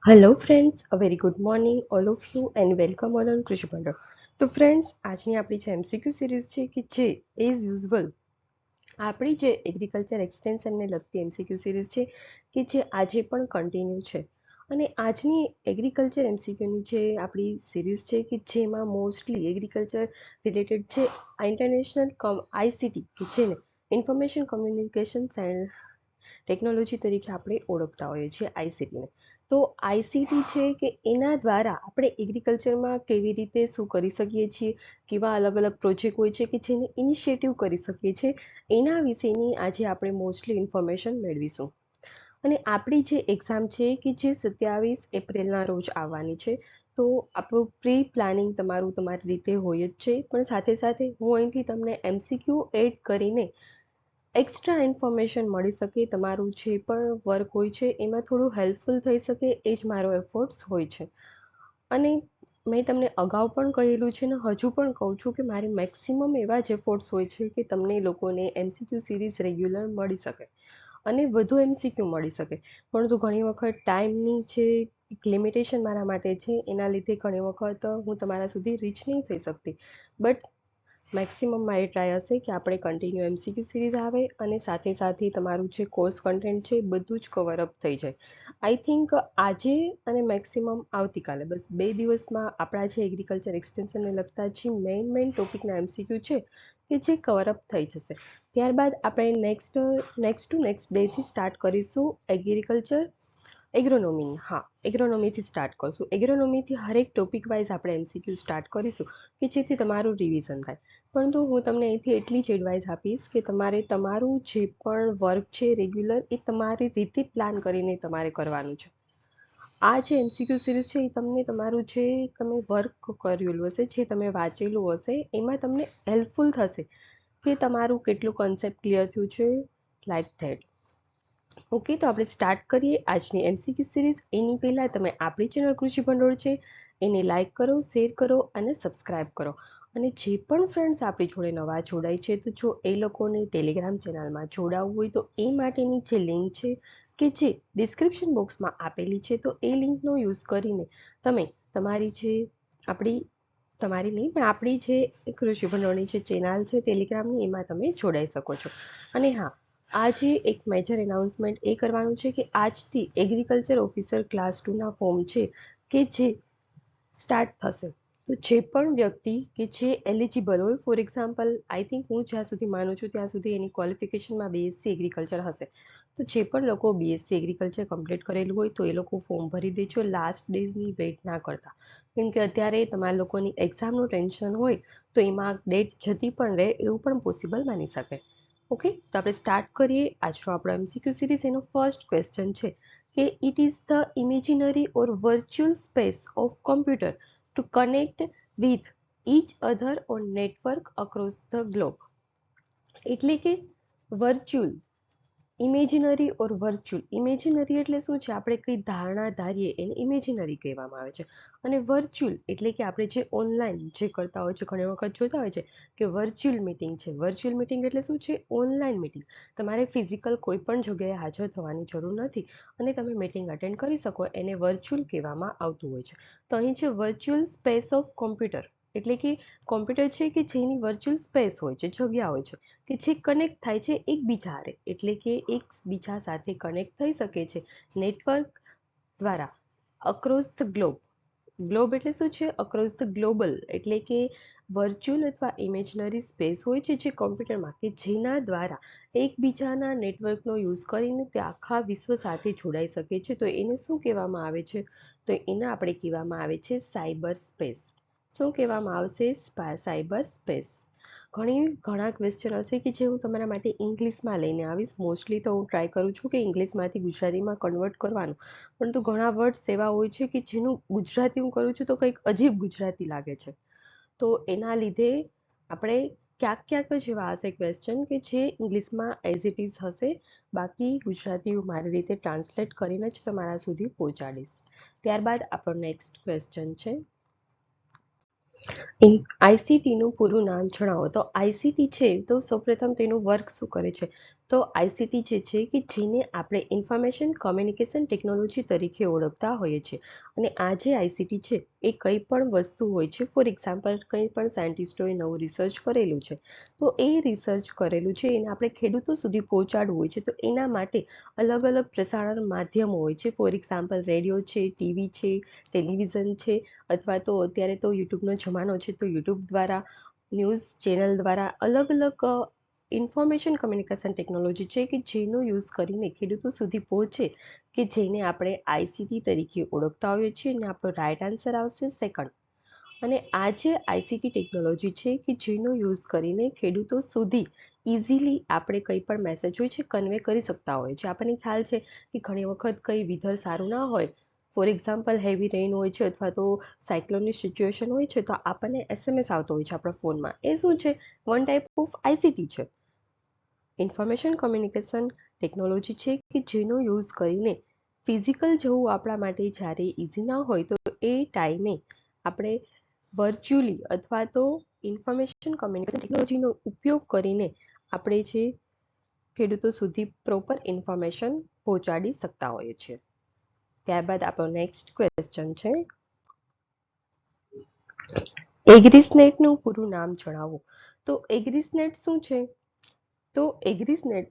Hello friends, a very good morning all of you and welcome on કૃષિ ભંડોળ. તો friends, આજની આપણી જે એમસીક્યુ સિરીઝ છે કે જે એઝ યુઝ્યુઅલ આપણી જે એગ્રીકલ્ચર એક્સટેન્શનને લગતી એમસીક્યુ સિરીઝ છે કે જે આજે પણ કન્ટિન્યુ છે. અને આજની એગ્રીકલ્ચર એમસીક્યુની જે આપણી સિરીઝ છે કે જેમાં મોસ્ટલી એગ્રીકલ્ચર રિલેટેડ છે ઇન્ટરનેશનલ આઈસીટી કે જેને ઇન્ફોર્મેશન કમ્યુનિકેશન ટેકનોલોજી તરીકે આપણે ઓળખતા હોઈએ છીએ આઈસીટીને. તો આઈસીટી છે કે એના દ્વારા આપણે એગ્રીકલ્ચરમાં કેવી રીતે શું કરી શકીએ છીએ, કેવા અલગ અલગ પ્રોજેક્ટ હોય છે કે જેને ઇનિશિયેટિવ કરી શકીએ છીએ, એના વિશેની આજે આપણે મોસ્ટલી ઇન્ફોર્મેશન મેળવીશું. અને આપણી જે એક્ઝામ છે કે જે 27 એપ્રિલના રોજ આવવાની છે. તો આપણું પ્રી પ્લાનિંગ તમારી રીતે હોય જ છે, પણ સાથે સાથે હું અહીંથી તમને એમસીક્યુ એડ કરીને એક્સ્ટ્રા ઇન્ફોર્મેશન મળી શકે, તમારું જે પણ વર્ક હોય છે એમાં થોડું હેલ્પફુલ થઈ શકે, એ જ મારો એફર્ટ્સ હોય છે. અને મેં તમને અગાઉ પણ કહેલું છે ને હજુ પણ કહું છું કે મારી મેક્સિમમ એવા જ એફર્ટ્સ હોય છે કે તમને લોકોને એમસીક્યુ સિરીઝ રેગ્યુલર મળી શકે અને વધુ એમસીક્યુ મળી શકે. પરંતુ ઘણી વખત ટાઈમની જે લિમિટેશન મારા માટે છે એના લીધે ઘણી વખત હું તમારા સુધી રીચ નહીં થઈ શકતી. બટ મેક્સિમમ મારી ટ્રાય હશે કે આપણે કન્ટિન્યુ એમસીક્યુ સિરીઝ આવે અને સાથે સાથે તમારું જે કોર્સ કન્ટેન્ટ છે બધું જ કવર અપ થઈ જાય. આઈ થિંક આજે અને મેક્સિમમ આવતીકાલે, બસ 2 દિવસમાં આપણા જે એગ્રીકલ્ચર એક્સટેન્શનને લગતા જે મેઇન ટોપિકના એમસીક્યુ છે કે જે કવર અપ થઈ જશે. ત્યારબાદ આપણે નેક્સ્ટ ડેથી સ્ટાર્ટ કરીશું એગ્રોનોમીથી સ્ટાર્ટ કરશું. એગ્રોનોમીથી હરેક ટોપિક વાઇઝ આપણે એમસીક્યુ સ્ટાર્ટ કરીશું કે જેથી તમારું રિવિઝન થાય. પરંતુ હું તમને અહીંથી એટલી જ એડવાઇસ આપીશ કે તમારે તમારું જે પણ વર્ક છે રેગ્યુલર એ તમારી રીતે પ્લાન કરીને તમારે કરવાનું છે. આ જે એમસીક્યુ સિરીઝ છે એ તમને તમારું જે તમે વર્ક કરેલું હશે, જે તમે વાંચેલું હશે, એમાં તમને હેલ્પફુલ થશે કે તમારું કેટલું કન્સેપ્ટ ક્લિયર થયું છે, લાઈક ધેટ. ઓકે, તો આપણે સ્ટાર્ટ કરીએ આજની એમસીક્યુ સિરીઝ. એની પહેલાં તમે આપણી ચેનલ કૃષિ ભંડોળ છે એને લાઇક કરો, શેર કરો અને સબસ્ક્રાઈબ કરો. અને જે પણ ફ્રેન્ડ્સ આપણી જોડે નવા જોડાય છે તો જો એ લોકોને ટેલિગ્રામ ચેનલમાં જોડાવવું હોય તો એ માટેની જે લિંક છે કે જે ડિસ્ક્રિપ્શન બોક્સમાં આપેલી છે, તો એ લિંકનો યુઝ કરીને તમે તમારી જે તમારી નહીં પણ આપણી જે કૃષિ ભંડોળની જે ચેનલ છે ટેલિગ્રામની, એમાં તમે જોડાઈ શકો છો. અને હા, આજે એક મેજર એનાઉન્સમેન્ટ એ કરવાનું છે કે આજથી એગ્રીકલ્ચર ઓફિસર ક્લાસ 2ના ફોર્મ છે કે જે સ્ટાર્ટ થશે. તો જે પણ વ્યક્તિ કે જે એલિજિબલ હોય, ફોર એક્ઝામ્પલ આઈ થિંક હું જ્યાં સુધી માનું છું ત્યાં સુધી એની ક્વોલિફિકેશનમાં બીએસસી એગ્રીકલ્ચર હશે. તો જે પણ લોકો બીએસસી એગ્રીકલ્ચર કમ્પ્લીટ કરેલું હોય તો એ લોકો ફોર્મ ભરી દેજો, લાસ્ટ ડેઝની વેઇટ ના કરતા. કેમ કે અત્યારે તમારા લોકોની એક્ઝામનું ટેન્શન હોય તો એમાં ડેટ જતી પણ રહે એવું પણ પોસિબલ બની શકે. ઓકે, તો આપણે સ્ટાર્ટ કરીએ આજનો આપણો એમસીક્યુ સિરીઝ. એનો ફર્સ્ટ ક્વેશ્ચન છે કે it is the imaginary or virtual space of computer two connect with each other on network across the globe. એટલે કે વર્ચ્યુઅલ, ઇમેજિનરી ઓર વર્ચ્યુઅલ. ઇમેજિનરી એટલે શું છે, આપણે કંઈ ધારણા ધારીએ એને ઇમેજિનરી કહેવામાં આવે છે. અને વર્ચ્યુઅલ એટલે કે આપણે જે ઓનલાઈન જે કરતા હોય છે, ઘણી વખત જોતા હોય છે કે વર્ચ્યુઅલ મિટિંગ છે. વર્ચ્યુઅલ મિટિંગ એટલે શું છે, ઓનલાઈન મિટિંગ. તમારે ફિઝિકલ કોઈ પણ જગ્યાએ હાજર થવાની જરૂર નથી અને તમે મિટિંગ અટેન્ડ કરી શકો, એને વર્ચ્યુઅલ કહેવામાં આવતું હોય છે. તો અહીં છે વર્ચ્યુઅલ સ્પેસ ઓફ કોમ્પ્યુટર, એટલે કે કોમ્પ્યુટર છે કે જેની વર્ચ્યુઅલ સ્પેસ હોય છે, જગ્યા હોય છે કે જે કનેક્ટ થાય છે એકબીજા હારે, એટલે કે એકબીજા સાથે કનેક્ટ થઈ શકે છે નેટવર્ક દ્વારા અક્રોસ ધ ગ્લોબ. ગ્લોબ એટલે શું છે, અક્રોસ ધ ગ્લોબલ, એટલે કે વર્ચ્યુઅલ અથવા ઇમેજનરી સ્પેસ હોય છે જે કોમ્પ્યુટરમાં કે જેના દ્વારા એકબીજાના નેટવર્કનો યુઝ કરીને તે આખા વિશ્વ સાથે જોડાઈ શકે છે. તો એને શું કહેવામાં આવે છે, તો એને આપણે કહેવામાં આવે છે સાયબર સ્પેસ. શું કહેવામાં આવશે, સાયબર સ્પેસ. ઘણા ક્વેશ્ચન હશે કે જે હું તમારા માટે ઇંગ્લિશમાં લઈને આવીશ. મોસ્ટલી તો હું ટ્રાય કરું છું કે ઇંગ્લિશમાંથી ગુજરાતીમાં કન્વર્ટ કરવાનું, પરંતુ ઘણા વર્ડ્સ એવા હોય છે કે જેનું ગુજરાતી હું કરું છું તો કંઈક અજીબ ગુજરાતી લાગે છે. તો એના લીધે આપણે ક્યાંક જ એવા હશે ક્વેશ્ચન કે જે ઇંગ્લિશમાં એઝ ઇટ ઇઝ હશે, બાકી ગુજરાતી હું મારી રીતે ટ્રાન્સલેટ કરીને જ તમારા સુધી પહોંચાડીશ. ત્યારબાદ આપણો નેક્સ્ટ ક્વેશ્ચન છે, આઈસીટીનું પૂરું નામ જણાવો. તો આઈસીટી છે તો સૌપ્રથમ તેનું વર્ક શું કરે છે, તો આઈસીટી જે છે કે જેને આપણે ઇન્ફોર્મેશન કમ્યુનિકેશન ટેકનોલોજી તરીકે ઓળખતા હોઈએ છીએ. અને આ જે આઈસીટી છે એ કંઈ પણ વસ્તુ હોય છે, ફોર એક્ઝામ્પલ કંઈ પણ સાયન્ટિસ્ટોએ નવું રિસર્ચ કરેલું છે, તો એ રિસર્ચ કરેલું છે એને આપણે ખેડૂતો સુધી પહોંચાડવું હોય છે. તો એના માટે અલગ અલગ પ્રસારણ માધ્યમો હોય છે. ફોર એક્ઝામ્પલ રેડિયો છે, ટીવી છે, ટેલિવિઝન છે, અથવા તો અત્યારે તો યુટ્યુબનો જમાનો છે, તો યુટ્યુબ દ્વારા, ન્યૂઝ ચેનલ દ્વારા અલગ અલગ ઇન્ફોર્મેશન કમ્યુનિકેશન ટેકનોલોજી છે કે જેનો યુઝ કરીને ખેડૂતો સુધી પહોંચે, કે જેને આપણે આઈસીટી તરીકે ઓળખતા હોઈએ છીએ. અને આપણો રાઈટ આન્સર આવશે સેકન્ડ. અને આ જે આઈસીટી ટેકનોલોજી છે કે જેનો યુઝ કરીને ખેડૂતો સુધી ઇઝીલી આપણે કંઈ પણ મેસેજ હોય છે કન્વે કરી શકતા હોય છે. આપણને ખ્યાલ છે કે ઘણી વખત કંઈ વેધર સારું ના હોય, ફોર એક્ઝામ્પલ હેવી રેઇન હોય છે અથવા તો સાયક્લોનની સિચ્યુએશન હોય છે, તો આપણને એસએમએસ આવતો હોય છે આપણા ફોનમાં. એ શું છે? વન ટાઈપ ઓફ આઈસીટી છે, ઇન્ફોર્મેશન કમ્યુનિકેશન ટેકનોલોજી છે કે જેનો યુઝ કરીને ફિઝિકલ જવું આપણા માટે જ્યારે ઇઝી ના હોય, તો એ ટાઈમે આપણે વર્ચ્યુઅલી અથવા તો ઇન્ફોર્મેશન કમ્યુનિકેશન ટેકનોલોજીનો ઉપયોગ કરીને આપણે જે ખેડૂતો સુધી પ્રોપર ઇન્ફોર્મેશન પહોંચાડી શકતા હોઈએ છીએ. ત્યારબાદ આપણો નેક્સ્ટ ક્વેશ્ચન છે, એગ્રીસનેટનું પૂરું નામ જણાવો. તો એગ્રીસનેટ શું છે? તો એગ્રીસનેટ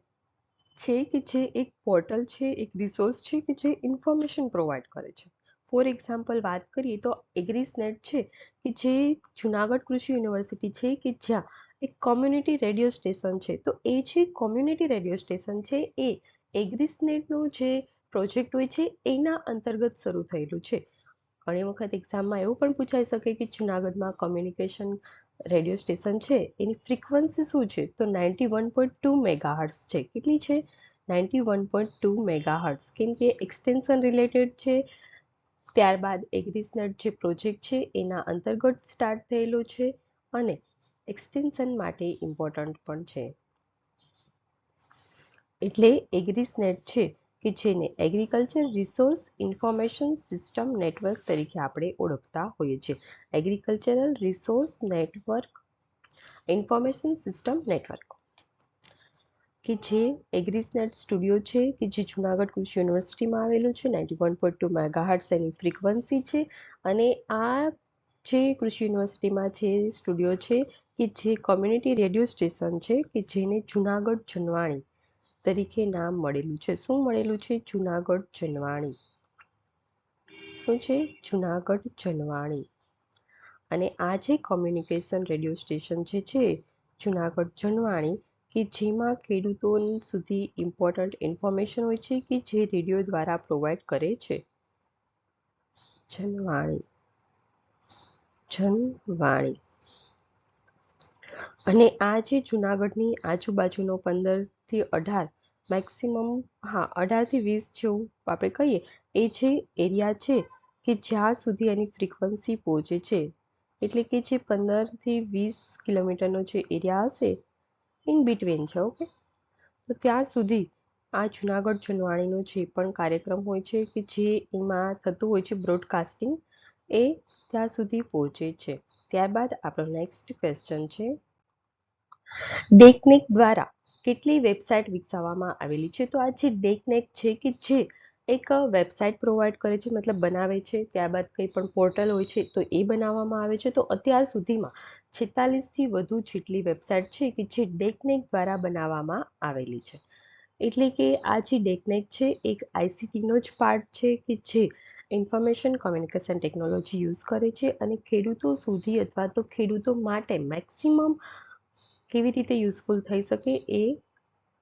છે કે જે એક પોર્ટલ છે, એક રિસોર્સ છે કે જે ઇન્ફોર્મેશન પ્રોવાઈડ કરે છે. ફોર એક્ઝામ્પલ વાત કરીએ તો એગ્રીસનેટ છે કે જે જુનાગઢ કૃષિ યુનિવર્સિટી છે કે જ્યાં એક કોમ્યુનિટી રેડિયો સ્ટેશન છે. તો એ જે કોમ્યુનિટી રેડિયો સ્ટેશન છે એ એગ્રીસનેટનો જે પ્રોજેક્ટ હોય છે એના અંતર્ગત શરૂ થયેલું છે. ઘણી વખત એક્ઝામમાં એવું પણ પૂછાઈ શકે કે જુનાગઢમાં કોમ્યુનિકેશન રેડિયો સ્ટેશન છે એની ફ્રીક્વન્સી શું છે? તો 91.2 મેગાહર્ટ્ઝ છે. કેટલી છે? 91.2 મેગાહર્ટ્ઝ. કેમ કે એક્સટેન્શન રિલેટેડ છે. ત્યારબાદ એગ્રીસનેટ જે પ્રોજેક્ટ છે એના અંતર્ગત સ્ટાર્ટ થયેલો છે અને એક્સટેન્શન માટે ઇમ્પોર્ટન્ટ પણ છે. એટલે એગ્રીસનેટ છે કે જેને agriculture resource information system network તરીકે આપણે ઓળખતા હોઈએ છીએ. Agricultural resource network information system network, કે જે એગ્રીસનેટ સ્ટુડિયો છે કે જે જુનાગઢ કૃષિ યુનિવર્સિટીમાં આવેલું છે. 91.2 મેગાહર્ટ્ઝ એની ફ્રીક્વન્સી છે. અને આ જે કૃષિ યુનિવર્સિટીમાં જે સ્ટુડિયો છે કે જે કોમ્યુનિટી રેડિયો સ્ટેશન છે કે જેને જુનાગઢ જનવાણી તરીકે નામ મળેલું છે. શું મળેલું છે? જુનાગઢ જનવાણી. શું છે? જુનાગઢ જનવાણી. અને આ જે કોમ્યુનિકેશન રેડિયો સ્ટેશન જે છે જુનાગઢ જનવાણી, કે જેમાં ખેડૂતો સુધી ઇમ્પોર્ટન્ટ ઇન્ફોર્મેશન હોય છે કે જે રેડિયો દ્વારા પ્રોવાઈડ કરે છે. જનવાણી. જનવાણી. અને આ જે જુનાગઢની આજુબાજુનો 15 થી 18 મેક્સિમમ, 18 થી 20 જેવું આપણે કહીએ, એ જે એરિયા છે કે જ્યાં સુધી એની ફ્રીક્વન્સી પહોંચે છે, એટલે કે જે 15 થી 20 કિલોમીટરનો જે એરિયા હશે ઇન બિટવીન છે. ઓકે, તો ત્યાં સુધી આ જુનાગઢ જનવાણીનો જે પણ કાર્યક્રમ હોય છે કે જે એમાં થતું હોય છે બ્રોડકાસ્ટિંગ, એ ત્યાં સુધી પહોંચે છે. ત્યારબાદ આપણો નેક્સ્ટ ક્વેશ્ચન છે, ડેકનેક દ્વારા કેટલી વેબસાઇટ વિકસાવવામાં આવેલી છે? તો આ જે ડેકનેક છે કે જે એક વેબસાઇટ પ્રોવાઈડ કરે છે, મતલબ બનાવે છે. ત્યારબાદ કંઈ પણ પોર્ટલ હોય છે તો એ બનાવવામાં આવે છે. તો અત્યાર સુધીમાં 46થી વધુ જેટલી વેબસાઇટ છે કે જે ડેકનેક દ્વારા બનાવવામાં આવેલી છે. એટલે કે આ જે ડેકનેક છે એક આઈસીટીનો જ પાર્ટ છે કે જે ઇન્ફોર્મેશન કમ્યુનિકેશન ટેકનોલોજી યુઝ કરે છે અને ખેડૂતો સુધી અથવા તો ખેડૂતો માટે મેક્સિમમ કેવી રીતે યુઝફુલ થઈ શકે એ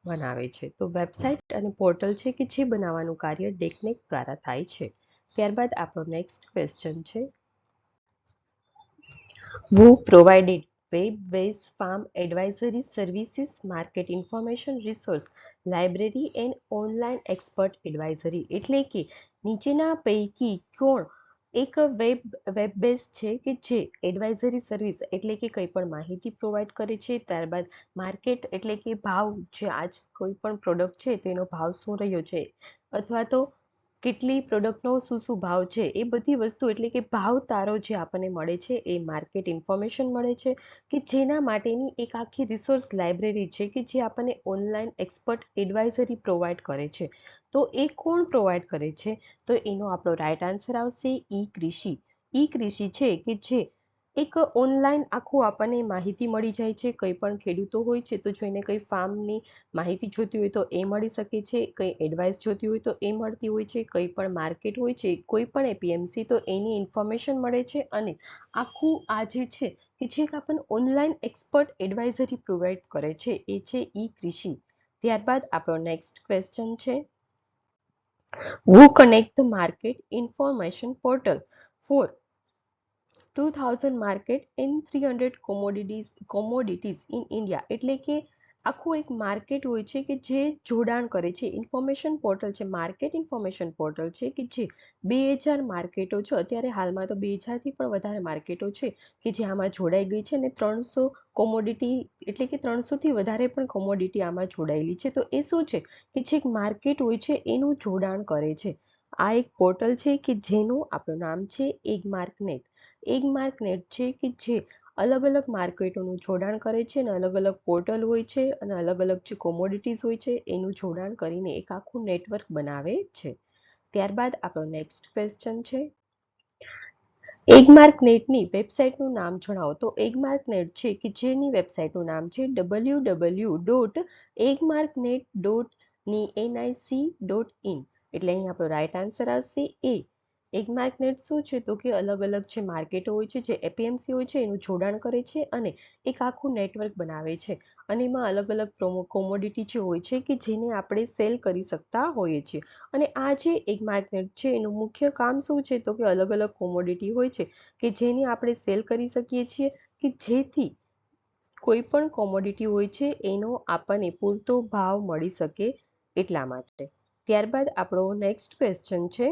બનાવે છે. તો વેબસાઇટ અને પોર્ટલ છે કે જે બનાવવાનું કાર્ય ડેકનેક દ્વારા થાય છે. ત્યારબાદ આપણો નેક્સ્ટ ક્વેશ્ચન છે, who provided web-based farm advisory services, market information resource, library and online expert advisory. એટલે કે નીચેના પૈકી કોણ એક વેબ બેઝ છે કે જે એડવાઇઝરી સર્વિસ એટલે કે કંઈ પણ માહિતી પ્રોવાઈડ કરે છે. ત્યારબાદ માર્કેટ એટલે કે ભાવ, જે આજ કોઈ પણ પ્રોડક્ટ છે તેનો ભાવ શું રહ્યો છે, અથવા તો કેટલી પ્રોડક્ટનો શું ભાવ છે એ બધી વસ્તુ એટલે કે ભાવ તારો જે આપણને મળે છે એ માર્કેટ ઇન્ફોર્મેશન મળે છે કે જેના માટેની એક આખી રિસોર્સ લાઇબ્રેરી છે કે જે આપણને ઓનલાઈન એક્સપર્ટ એડવાઇઝરી પ્રોવાઈડ કરે છે. તો એ કોણ પ્રોવાઈડ કરે છે? તો એનો આપણો રાઈટ આન્સર આવશે ઈ કૃષિ. ઈ કૃષિ છે કે જે એક ઓનલાઈન આખું આપણને માહિતી મળી જાય છે. કંઈ પણ ખેડૂતો હોય છે તો જો એને કંઈ ફાર્મની માહિતી જોતી હોય તો એ મળી શકે છે, કંઈ એડવાઇસ જોતી હોય તો એ મળતી હોય છે, કંઈ પણ માર્કેટ હોય છે, કોઈ પણ એપીએમસી તો એની ઇન્ફોર્મેશન મળે છે. અને આખું આ જે છે કે જે આપણને ઓનલાઈન એક્સપર્ટ એડવાઇઝરી પ્રોવાઈડ કરે છે એ છે ઈ કૃષિ. ત્યારબાદ આપણો નેક્સ્ટ ક્વેશ્ચન છે, who connect the market information portal for 2000 market in 300 commodities in India. એટલે કે આખું એક માર્કેટ હોય છે કે જે જોડાણ કરે છે. ઇન્ફોર્મેશન પોર્ટલ છે, માર્કેટ ઇન્ફોર્મેશન પોર્ટલ છે કે જે 2000 માર્કેટો છે. અત્યારે હાલમાં તો 2000થી પણ વધારે માર્કેટો છે કે જે આમાં જોડાઈ ગઈ છે. અને 300 કોમોડિટી એટલે કે 300થી વધારે પણ કોમોડિટી આમાં જોડાયેલી છે. તો એ શું છે કે જે એક માર્કેટ હોય છે એનું જોડાણ કરે છે. આ એક પોર્ટલ છે કે જેનું આપણું નામ છે એગમાર્કનેટ. એગમાર્કનેટ છે કે જે અલગ અલગ માર્કેટોનું જોડાણ કરે છે અને અલગ અલગ પોર્ટલ હોય છે અને અલગ અલગ જે કોમોડિટીઝ હોય છે એનું જોડાણ કરીને એક આખું નેટવર્ક બનાવે છે. ત્યારબાદ આપણો નેક્સ્ટ ક્વેશ્ચન છે, એગમાર્કનેટની વેબસાઇટનું નામ જણાવો. તો એગમાર્કનેટ છે કે જેની વેબસાઇટનું નામ છે www.egmarknet.nic.in. એટલે અહીં આપણો રાઈટ આન્સર આવશે એ. એગમાર્કનેટ શું છે તો કે અલગ અલગ જે માર્કેટો હોય છે, જે એપીએમસી હોય છે એનું જોડાણ કરે છે અને એક આખું નેટવર્ક બનાવે છે. અને એમાં અલગ અલગ કોમોડિટી જે હોય છે કે જેને આપણે સેલ કરી શકતા હોઈએ છીએ. અને આ જે એગમાર્કનેટ છે એનું મુખ્ય કામ શું છે તો કે અલગ અલગ કોમોડિટી હોય છે કે જેને આપણે સેલ કરી શકીએ છીએ કે જેથી કોઈ પણ કોમોડિટી હોય છે એનો આપણને પૂરતો ભાવ મળી શકે એટલા માટે. ત્યારબાદ આપણો નેક્સ્ટ ક્વેશ્ચન છે,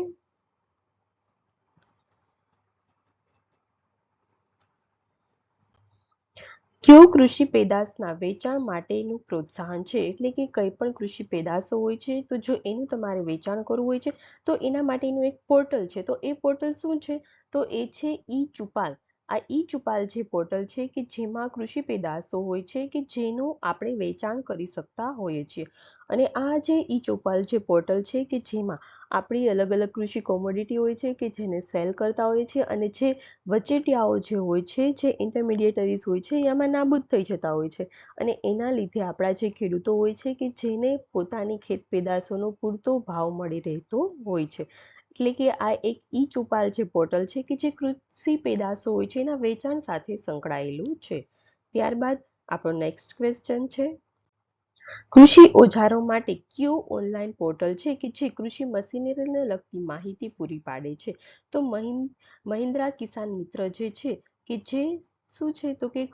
કયું કૃષિ પેદાશના વેચાણ માટેનું પ્રોત્સાહન છે? એટલે કે કંઈ પણ કૃષિ પેદાશો હોય છે તો જો એનું તમારે વેચાણ કરવું હોય છે તો એના માટેનું એક પોર્ટલ છે. તો એ પોર્ટલ શું છે તો એ છે ઈ ચુપાલ. આ ઈ ચુપાલ જે પોર્ટલ છે કે જેમાં કૃષિ પેદાશો હોય છે કે જેનું આપણે વેચાણ કરી શકતા હોઈએ છીએ. અને આ જે ઈ ચુપાલ જે પોર્ટલ છે કે જેમાં આપણી અલગ અલગ કૃષિ કોમોડિટી હોય છે કે જેને સેલ કરતા હોય છે અને જે વચેટિયાઓ જે હોય છે, જે ઇન્ટરમિડિયેટરીઝ હોય છે એમાં નાબૂદ થઈ જતા હોય છે. અને એના લીધે આપણા જે ખેડૂતો હોય છે કે જેને પોતાની ખેત પેદાશોનો પૂરતો ભાવ મળી રહેતો હોય છે. એટલે કે આ એક ઈ ચુપાલ જે પોર્ટલ છે કે જે કૃષિ પેદાશો હોય છે એના વેચાણ સાથે સંકળાયેલું છે. ત્યારબાદ આપણો નેક્સ્ટ ક્વેશ્ચન છે, કૃષિ ઓજારો માટે કયું ઓનલાઈન પોર્ટલ છે કે જે કૃષિ મશીનરીને લગતી માહિતી પૂરી પાડે છે? તો મહિન્દ્રા કિસાન મિત્ર જે છે કે જે શું છે તો કે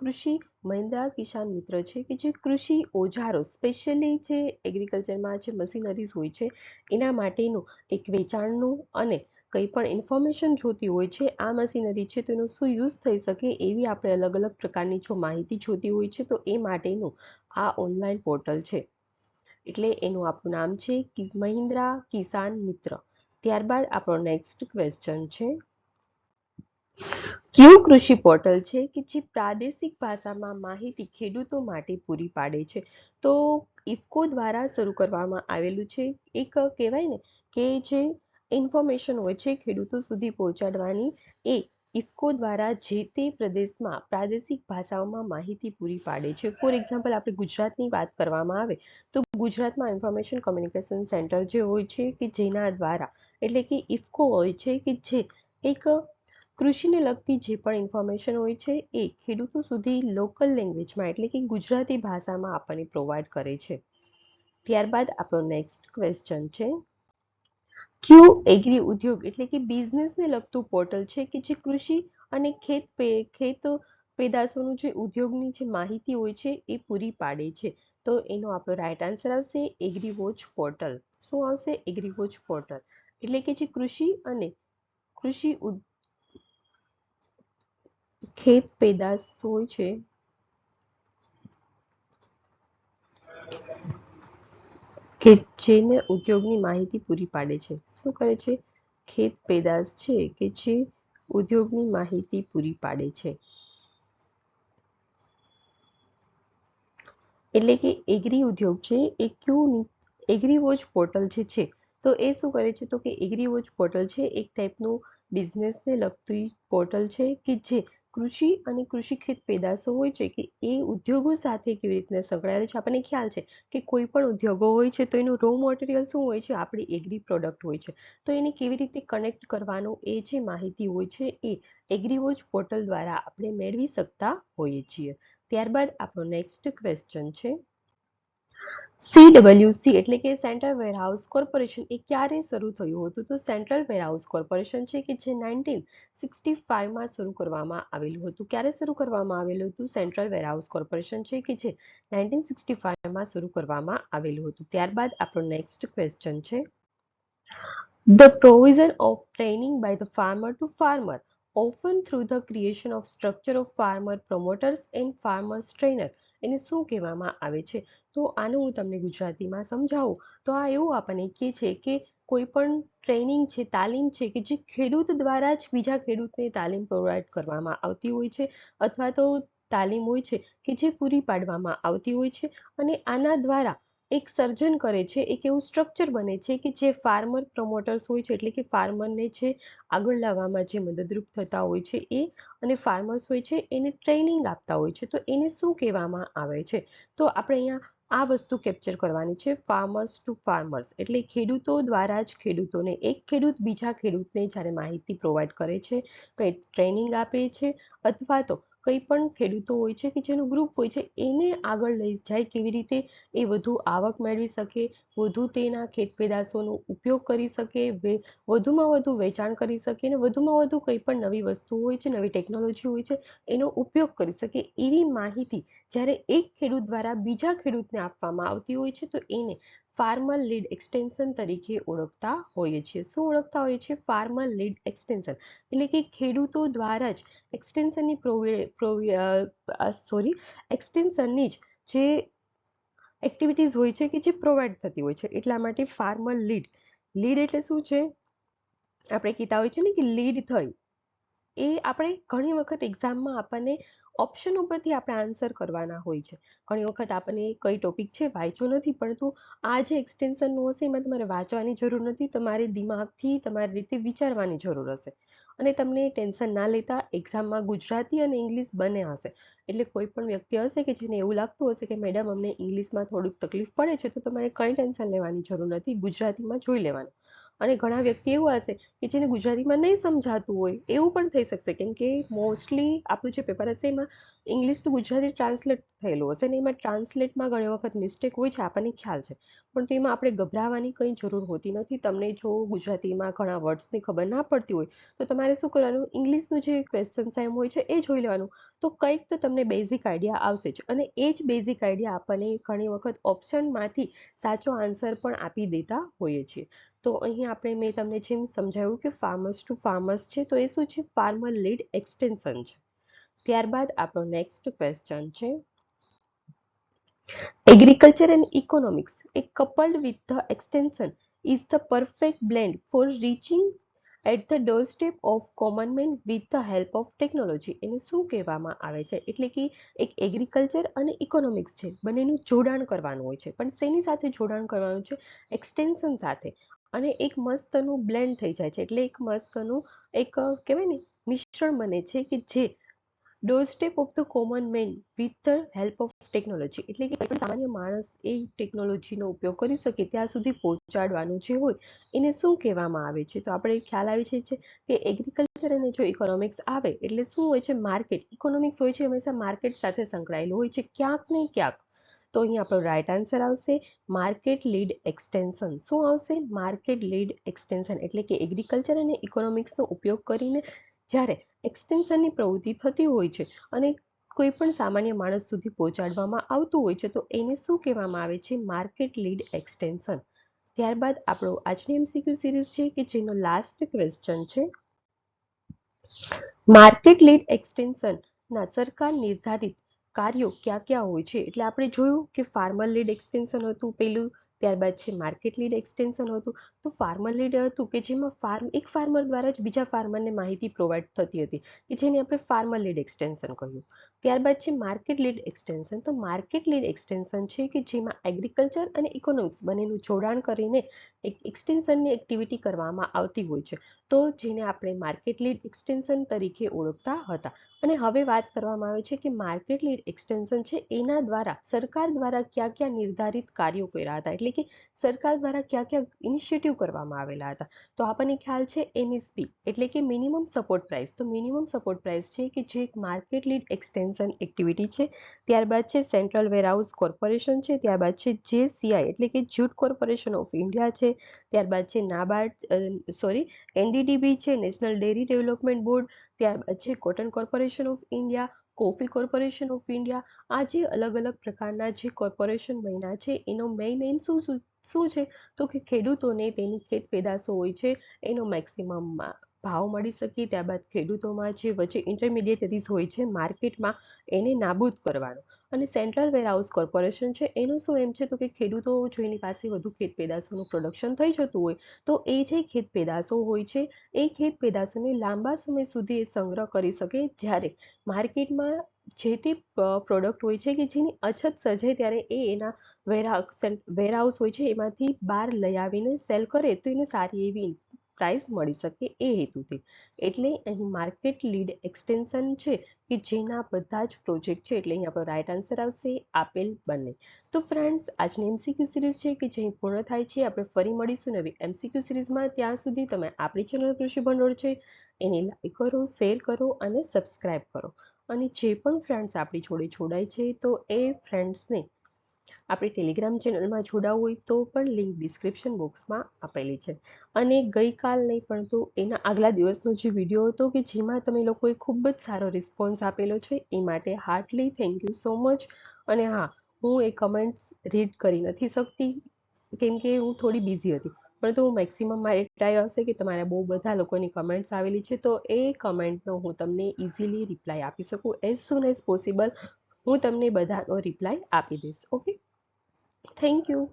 મહિન્દ્રા કિસાન મિત્ર છે કે જે કૃષિ ઓજારો સ્પેશિયલી જે એગ્રીકલ્ચરમાં જે મશીનરીઝ હોય છે એના માટેનું એક વેચાણનું અને કંઈ પણ ઇન્ફોર્મેશન જોતી હોય છે આ મશીનરી છે તો એનો શું યુઝ થઈ શકે એવી આપણે અલગ અલગ પ્રકારની જો માહિતી જોતી હોય છે તો એ માટેનું આ ઓનલાઈન પોર્ટલ છે. એટલે એનું આપણું નામ છે મહિન્દ્રા કિસાન મિત્ર. ત્યારબાદ આપણો નેક્સ્ટ ક્વેશ્ચન છે, કયું કૃષિ પોર્ટલ છે કે જે પ્રાદેશિક ભાષામાં માહિતી ખેડૂતો માટે પૂરી પાડે છે? તો ઇફકો દ્વારા શરૂ કરવામાં આવેલું છે. એક કહેવાય ને કે જે ઇન્ફોર્મેશન હોય છે ખેડૂતો સુધી પહોંચાડવાની, એ ઇફકો દ્વારા જે તે પ્રદેશમાં પ્રાદેશિક ભાષાઓમાં માહિતી પૂરી પાડે છે. ફોર એક્ઝામ્પલ આપણે ગુજરાતની વાત કરવામાં આવે તો ગુજરાતમાં ઇન્ફોર્મેશન કમ્યુનિકેશન સેન્ટર જે હોય છે કે જેના દ્વારા એટલે કે ઇફકો હોય છે કે જે એક કૃષિને લગતી જે પણ ઇન્ફોર્મેશન હોય છે એ ખેડૂતો સુધી લોકલ લેંગ્વેજમાં એટલે કે ગુજરાતી ભાષામાં આપણને પ્રોવાઈડ કરે છે. ત્યારબાદ આપણો નેક્સ્ટ ક્વેશ્ચન છે, કયું એગ્રી ઉદ્યોગ એટલે કે બિઝનેસને લગતું પોર્ટલ છે કે જે કૃષિ અને ખેત પેદાશોનું જે ઉદ્યોગની જે માહિતી હોય છે એ પૂરી પાડે છે? તો એનો આપણો રાઈટ આન્સર આવશે એગ્રીવોચ પોર્ટલ. શું આવશે? એગ્રીવોચ પોર્ટલ. એટલે કે જે કૃષિ અને કૃષિ ખેત પેદાશ હોય છે કે જેને ઉદ્યોગની માહિતી પૂરી પાડે છે. શું કરે છે? ખેત પેદાશ છે કે જે ઉદ્યોગની માહિતી પૂરી પાડે છે. એટલે કે એગ્રી ઉદ્યોગ છે એ એગ્રીવોચ પોર્ટલ જે છે તો એ શું કરે છે તો કે એગ્રીવોચ પોર્ટલ છે એક ટાઈપનું બિઝનેસને લગતી પોર્ટલ છે કે જે કૃષિ અને કૃષિ ખેત પેદાશો હોય છે કે એ ઉદ્યોગો સાથે કેવી રીતના સંકળાયેલ છે. આપણને ખ્યાલ છે કે કોઈ પણ ઉદ્યોગો હોય છે તો એનું રો મટીરિયલ શું હોય છે? આપણી એગ્રી પ્રોડક્ટ હોય છે. તો એને કેવી રીતે કનેક્ટ કરવાનું એ જે માહિતી હોય છે એ એગ્રીવોચ પોર્ટલ દ્વારા આપણે મેળવી શકતા હોઈએ છીએ. ત્યારબાદ આપણો નેક્સ્ટ ક્વેશ્ચન છે CWC એટલે કે સેન્ટ્રલ વેરહાઉસ કોર્પોરેશન એ ક્યારે શરૂ થયું હતું? તો સેન્ટ્રલ વેરહાઉસ કોર્પોરેશન છે કે જે 1965માં શરૂ કરવામાં આવેલું હતું. ક્યારે શરૂ કરવામાં આવેલું હતું? સેન્ટ્રલ વેરહાઉસ કોર્પોરેશન છે કે જે 1965માં શરૂ કરવામાં આવેલું હતું. ત્યારબાદ આપણો નેક્સ્ટ ક્વેશ્ચન છે The provision of training by the farmer to farmer, often through the creation of structure of farmer promoters and farmers trainer. એને શું કહેવામાં આવે છે? તો આનું હું તમને ગુજરાતીમાં સમજાવું તો આ એવું આપણને કહે છે કે કોઈ પણ ટ્રેનિંગ છે, તાલીમ છે કે જે ખેડૂત દ્વારા જ બીજા ખેડૂતને તાલીમ પ્રોવાઈડ કરવામાં આવતી હોય છે અથવા તો તાલીમ હોય છે કે જે પૂરી પાડવામાં આવતી હોય છે અને આના દ્વારા એક સર્જન કરે છે, એક એવું સ્ટ્રક્ચર બને છે કે જે ફાર્મર પ્રમોટર્સ હોય છે એટલે કે ફાર્મરને છે આગળ લાવવામાં જે મદદરૂપ થતા હોય છે એ અને ફાર્મર્સ હોય છે એને ટ્રેનિંગ આપતા હોય છે. તો એને શું કહેવામાં આવે છે? તો આપણે અહીંયા આ વસ્તુ કેપ્ચર કરવાની છે, ફાર્મર્સ ટુ ફાર્મર્સ એટલે ખેડૂતો દ્વારા જ ખેડૂતોને, એક ખેડૂત બીજા ખેડૂતને જ્યારે માહિતી પ્રોવાઈડ કરે છે, કંઈ ટ્રેનિંગ આપે છે અથવા તો કંઈ પણ ખેડૂતો હોય છે કે જેનું ગ્રુપ હોય છે એને આગળ લઈ જાય, કેવી રીતે એ વધુ આવક મેળવી શકે, વધુ તેના ખેત પેદાશોનો ઉપયોગ કરી શકે, વધુમાં વધુ વેચાણ કરી શકે અને વધુમાં વધુ કંઈ પણ નવી વસ્તુ હોય છે, નવી ટેકનોલોજી હોય છે એનો ઉપયોગ કરી શકે એવી માહિતી જ્યારે એક ખેડૂત દ્વારા બીજા ખેડૂતને આપવામાં આવતી હોય છે તો એને ફાર્મર લીડ એક્સટેન્શન તરીકે ઓળખતા હોઈએ છીએ. શું ઓળખતા હોઈએ છીએ? ફાર્મર લીડ એક્સટેન્શન એટલે કે ખેડૂતો દ્વારા જ એક્સટેન્શનની એક્સટેન્શનની જે એક્ટિવિટીઝ હોય છે કે જે પ્રોવાઈડ થતી હોય છે એટલા માટે ફાર્મર લીડ એટલે શું છે? આપણે કહેતા હોય છે ને કે લીડ થઈ એ આપણે ઘણી વખત એક્ઝામમાં આપણને ઓપ્શન ઉપરથી આપણે આન્સર કરવાના હોય છે. ઘણી વખત આપણને કઈ ટોપિક છે વાંચ્યો નથી પરંતુ આ જે એક્સટેન્શનનું હશે એમાં તમારે વાંચવાની જરૂર નથી, તમારે દિમાગથી તમારી રીતે વિચારવાની જરૂર હશે અને તમને ટેન્શન ના લેતા એક્ઝામમાં ગુજરાતી અને ઇંગ્લિશ બંને હશે. એટલે કોઈ પણ વ્યક્તિ હશે કે જેને એવું લાગતું હશે કે મેડમ અમને ઇંગ્લિશમાં થોડુંક તકલીફ પડે છે તો તમારે કંઈ ટેન્શન લેવાની જરૂર નથી, ગુજરાતીમાં જોઈ લેવાનું. અને ઘણા વ્યક્તિ એવું હશે કે જેને ગુજરાતીમાં નહીં સમજાતું હોય, એવું પણ થઈ શકશે કેમ કે મોસ્ટલી આપણું જે પેપર હશે એમાં ઇંગ્લિશ ટુ ગુજરાતી ટ્રાન્સલેટ થયેલું હશે ને એમાં ટ્રાન્સલેટમાં ઘણી વખત મિસ્ટેક હોય છે, આપણને ખ્યાલ છે. પણ તો એમાં આપણે ગભરાવાની કંઈ જરૂર હોતી નથી. તમને જો ગુજરાતીમાં ઘણા વર્ડ્સની ખબર ના પડતી હોય તો તમારે શું કરવાનું? ઇંગ્લિશનું જે ક્વેશ્ચન એમ હોય છે એ જોઈ લેવાનું. તો કંઈક તો તમને બેઝિક આઈડિયા આવશે જ અને એ જ બેઝિક આઈડિયા આપણને ઘણી વખત ઓપ્શનમાંથી સાચો આન્સર પણ આપી દેતા હોઈએ છીએ. તો અહીં આપણે મેં તમને જેમ સમજાવ્યું કે ફાર્મર્સ ટુ ફાર્મર્સ છે તો એ શું છે? ફાર્મર લીડ એક્સટેન્શન છે. ત્યારબાદ આપણો નેક્સ્ટ ક્વેશ્ચન છે એગ્રીકલ્ચર એન્ડ ઇકોનોમિક્સ એ coupled with the extension is the perfect blend for reaching at the door step of common man with the help of technology. એને શું કહેવામાં આવે છે? એટલે કે એક એગ્રીકલ્ચર અને ઇકોનોમિક્સ છે બંનેનું જોડાણ કરવાનું હોય છે. પણ શેની સાથે જોડાણ કરવાનું છે? એક્સટેન્શન સાથે. અને એક મસ્તનું બ્લેન્ડ થઈ જાય છે એટલે એક મસ્તનું એક કહેવાય ને મિશ્રણ બને છે કે જે door step of the common man with the help of technology એટલે કે કોઈ પણ સામાન્ય માણસ એ ટેકનોલોજીનો ઉપયોગ કરી શકે ત્યાં સુધી પહોંચાડવાનું જે હોય એને શું કહેવામાં આવે છે? તો આપણે ખ્યાલ આવી છે કે એગ્રીકલ્ચર અને જો ઇકોનોમિક્સ આવે એટલે શું હોય છે? માર્કેટ. ઇકોનોમિક્સ હોય છે હંમેશા માર્કેટ સાથે સંકળાયેલું હોય છે ક્યાંક ને ક્યાંક. તો અહીં આપણો રાઈટ આન્સર આવશે માર્કેટ લીડ એક્સટેન્શન. શું આવશે? માર્કેટ લીડ એક્સટેન્શન એટલે કે એગ્રીકલ્ચર અને ઇકોનોમિક્સનો ઉપયોગ કરીને જ્યારે એક્સટેન્શનની પ્રવૃત્તિ થતી હોય છે અને કોઈ પણ સામાન્ય માણસ સુધી પહોંચાડવામાં આવતું હોય છે તો એને શું કહેવામાં આવે છે? Market lead extension. ત્યારબાદ આપણો આજની એમસીક્યુ સિરીઝ છે કે જેનો લાસ્ટ ક્વેશ્ચન છે માર્કેટ લીડ એક્સટેન્શનના સરકાર નિર્ધારિત કાર્યો ક્યાં ક્યાં હોય છે? એટલે આપણે જોયું કે ફાર્મર લીડ એક્સટેન્શન હતું પેલું, ત્યારબાદ છે માર્કેટ લીડ એક્સટેન્શન હતું. તો ફાર્મર લીડ હતું કે જેમાં એક ફાર્મર દ્વારા જ બીજા ફાર્મરને માહિતી પ્રોવાઈડ થતી હતી કે જેને આપણે ફાર્મર લીડ એક્સટેન્શન કહ્યું. ત્યારબાદ છે માર્કેટ લીડ એક્સટેન્શન. તો માર્કેટ લીડ એક્સટેન્શન છે કે જેમાં એગ્રીકલ્ચર અને ઇકોનોમિક્સ બંનેનું જોડાણ કરીને એક એક્સટેન્શનની એક્ટિવિટી કરવામાં આવતી હોય છે. તો જેને આપણે માર્કેટ લીડ એક્સટેન્શન તરીકે ઓળખતા હતા. અને હવે વાત કરવામાં આવે છે કે માર્કેટ લીડ એક્સટેન્શન છે એના દ્વારા સરકાર દ્વારા કયા કયા નિર્ધારિત કાર્યો કર્યા હતા, એટલે કે સરકાર દ્વારા કયા કયા ઇનિશિયેટિવ કરવામાં આવેલા હતા. તો આપણને ખ્યાલ છે MSP એટલે કે મિનિમમ સપોર્ટ પ્રાઇસ. તો મિનિમમ સપોર્ટ પ્રાઇસ છે કે જે એક માર્કેટ લીડ એક્સટેન્શન એક્ટિવિટી છે. ત્યારબાદ છે સેન્ટ્રલ વેરહાઉસ કોર્પોરેશન છે. ત્યારબાદ છે JCI એટલે કે જ્યુટ કોર્પોરેશન ઓફ ઇન્ડિયા છે. ત્યારબાદ છે NDDB છે, નેશનલ ડેરી ડેવલપમેન્ટ બોર્ડ. ત્યારબાદ છે cotton corporation of India, coffee corporation of India. આ જે અલગ અલગ પ્રકારના જે કોર્પોરેશન બન્યા છે એનો મેઇન એમ શું છે તો કે ખેડૂતોને તેની ખેત પેદાશો હોય છે એનો મેક્સિમમ ભાવ મળી શકે. ત્યારબાદ ખેડૂતોમાં જે વચ્ચે ઇન્ટરમિડિયેટરીઝ હોય છે માર્કેટમાં એને નાબૂદ કરવાનો. અને સેન્ટ્રલ વેરહાઉસ કોર્પોરેશન છે એનું શું એમ છે તો કે ખેડૂતો જો એની પાસે વધુ ખેત પેદાશોનું પ્રોડક્શન થઈ જતું હોય તો એ જે ખેત પેદાશો હોય છે એ ખેત પેદાશોને લાંબા સમય સુધી એ સંગ્રહ કરી શકે. જ્યારે માર્કેટમાં જે તે પ્રોડક્ટ હોય છે કે જેની અછત સર્જાય ત્યારે એ એના વેરહાઉસ હોય છે એમાંથી બહાર લઈ આવીને સેલ કરે તો એને સારી એવી પ્રાઇસ મળી શકે એ હેતુથી. એટલે અહીં માર્કેટ લીડ એક્સટેન્શન છે કે જેના બધા જ પ્રોજેક્ટ છે. એટલે અહીં આપણો રાઈટ આન્સર આવશે આપેલ બંને. તો ફ્રેન્ડ્સ આજની MCQ સિરીઝ છે કે જે પૂર્ણ થાય છે. આપણે ફરી મળીશું નવી MCQ સિરીઝમાં. ત્યાં સુધી તમે આપણી ચેનલ કૃષિ ભંડોળ છે એને લાઈક કરો, શેર કરો અને સબસ્ક્રાઈબ કરો. અને જે પણ ફ્રેન્ડ્સ આપણી જોડે જોડાય છે તો એ ફ્રેન્ડ્સને આપણી ટેલિગ્રામ ચેનલમાં જોડાવું હોય તો પણ લિંક ડિસ્ક્રિપ્શન બોક્સમાં આપેલી છે. અને ગઈકાલ નહીં પણ તો એના આગલા દિવસનો જે વિડીયો હતો કે જેમાં તમે લોકોએ ખૂબ જ સારો રિસ્પોન્સ આપેલો છે એ માટે હાર્ટલી થેન્ક યુ સો મચ. અને હા, હું એ કમેન્ટ્સ રીડ કરી નથી શકતી કેમ કે હું થોડી બિઝી હતી, પરંતુ મેક્સિમમ મારી ટ્રાય હશે કે તમારા બહુ બધા લોકોની કમેન્ટ્સ આવેલી છે તો એ કમેન્ટનો હું તમને ઇઝીલી રિપ્લાય આપી શકું. એઝ સૂન એઝ પોસિબલ હું તમને બધાનો રિપ્લાય આપી દઈશ. Okay, thank you.